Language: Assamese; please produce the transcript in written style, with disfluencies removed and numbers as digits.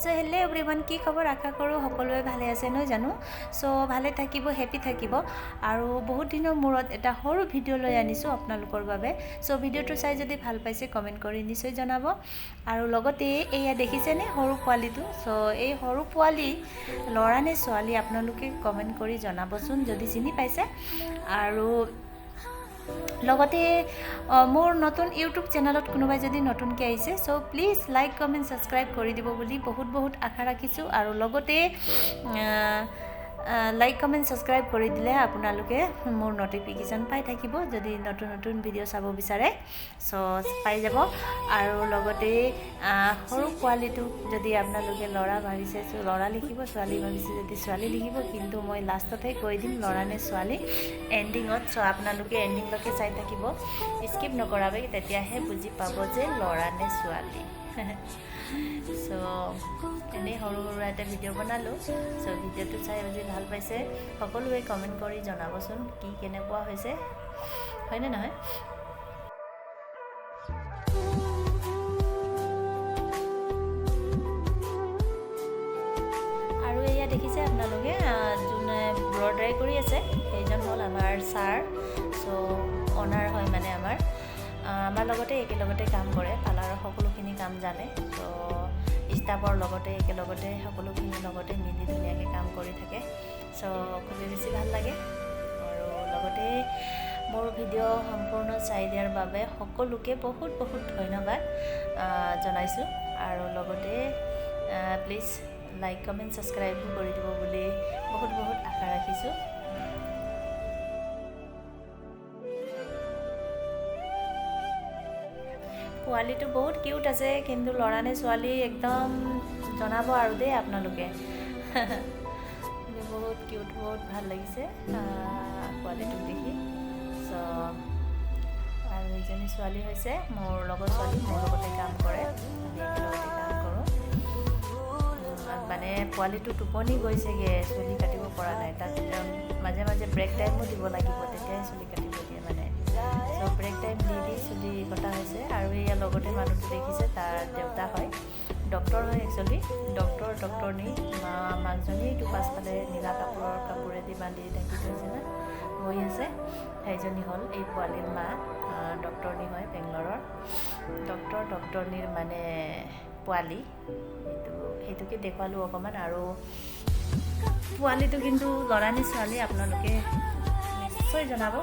সো হেল্ল' এভৰিৱান, কি খবৰ? আশা কৰোঁ সকলোৱে ভালে আছে নহয় জানো। সো ভালে থাকিব, হেপি থাকিব। আৰু বহুত দিনৰ মূৰত এটা সৰু ভিডিঅ' লৈ আনিছোঁ আপোনালোকৰ বাবে। সো ভিডিঅ'টো চাই যদি ভাল পাইছে কমেণ্ট কৰি নিশ্চয় জনাব। আৰু লগতে এয়া দেখিছেনে সৰু পোৱালিটো। সো এই সৰু পোৱালি ল'ৰা নে ছোৱালী আপোনালোকে কমেণ্ট কৰি জনাবচোন যদি চিনি পাইছে। আৰু লগতে মোৰ নতুন ইউটিউব চেনেলত কোনোবাই যদি নতুনকৈ আহিছে so please like comment subscribe কৰি দিব বুলি বহুত আশা ৰাখিছোঁ। আৰু লগতে লাইক কমেণ্ট ছাবস্ক্ৰাইব কৰি দিলে আপোনালোকে মোৰ নটিফিকেশ্যন পাই থাকিব যদি নতুন ভিডিঅ' চাব বিচাৰে। সো পাই যাব। আৰু লগতে সৰু পোৱালিটোক যদি আপোনালোকে ল'ৰা ভাবিছে সো ল'ৰা লিখিব, ছোৱালী ভাবিছে যদি ছোৱালী লিখিব। কিন্তু মই লাষ্টতে কৈ দিম ল'ৰা নে ছোৱালী এণ্ডিঙত। সো আপোনালোকে এণ্ডিংলৈকে চাই থাকিব, স্কিপ নকৰাবে, তেতিয়াহে বুজি পাব যে ল'ৰা নে ছোৱালী। সো এনেই সৰু এটা ভিডিঅ' বনালোঁ। সো ভিডিঅ'টো চাই যদি ভাল পাইছে সকলোৱে কমেণ্ট কৰি জনাবচোন কি কেনেকুৱা হৈছে, হয়নে নহয়। আৰু এয়া দেখিছে আপোনালোকে যোনে ব্ৰডাৰী কৰি আছে সেইজন হ'ল আমাৰ ছাৰ। সো অনাৰ হয় মানে আমাৰ লগতে একেলগতে কাম কৰে, পাৰ্লাৰৰ সকলোখিনি কাম জানে। তো ষ্টাফৰ লগতে একেলগতে সকলোখিনি লগতে মিলি ধুনীয়াকৈ কাম কৰি থাকে। সো খুবেই বেছি ভাল লাগে। আৰু লগতে মোৰ ভিডিঅ' সম্পূৰ্ণ চাই দিয়াৰ বাবে সকলোকে বহুত ধন্যবাদ জনাইছোঁ। আৰু লগতে প্লিজ লাইক কমেণ্ট ছাবস্ক্ৰাইব কৰি দিব বুলি বহুত আশা ৰাখিছোঁ। পোৱালিটো বহুত কিউট আছে, কিন্তু ল'ৰা নে ছোৱালী একদম জনাব আৰু দেই আপোনালোকে। বহুত কিউট, বহুত ভাল লাগিছে পোৱালিটোক দেখি। চ' আৰু এইজনী ছোৱালী হৈছে মোৰ লগৰ ছোৱালী, মোৰ লগতে কাম কৰে, আমি একেলগতে কাম কৰোঁ। মানে পোৱালিটো টোপনি গৈছেগৈ, চুলি কাটিব পৰা নাই। তাক মাজে ব্ৰেক টাইমো দিব লাগিব, তেতিয়াই চুলি কাটিব দিয়ে মানে। চ' ব্ৰেক টাইম দি চুলি কটা হৈছে। আৰু ইয়াৰ লগতে মানুহটো দেখিছে তাৰ দেউতা হয়, ডক্টৰ হয় একচুৱেলি, ডক্টৰনী। মাকজনী এইটো পাছফালে নীলা কাপোৰেদি বান্ধি ঢাকি থৈছে না বহি আছে, সেইজনী হ'ল এই পোৱালীৰ মা। ডক্টৰনী হয় বেংগলৰৰ, ডক্টৰনীৰ মানে পোৱালি। সেইটোকে দেখুৱালোঁ অকণমান। আৰু পোৱালিটো কিন্তু ল'ৰা নে ছোৱালী আপোনালোকে নিশ্চয় জনাব।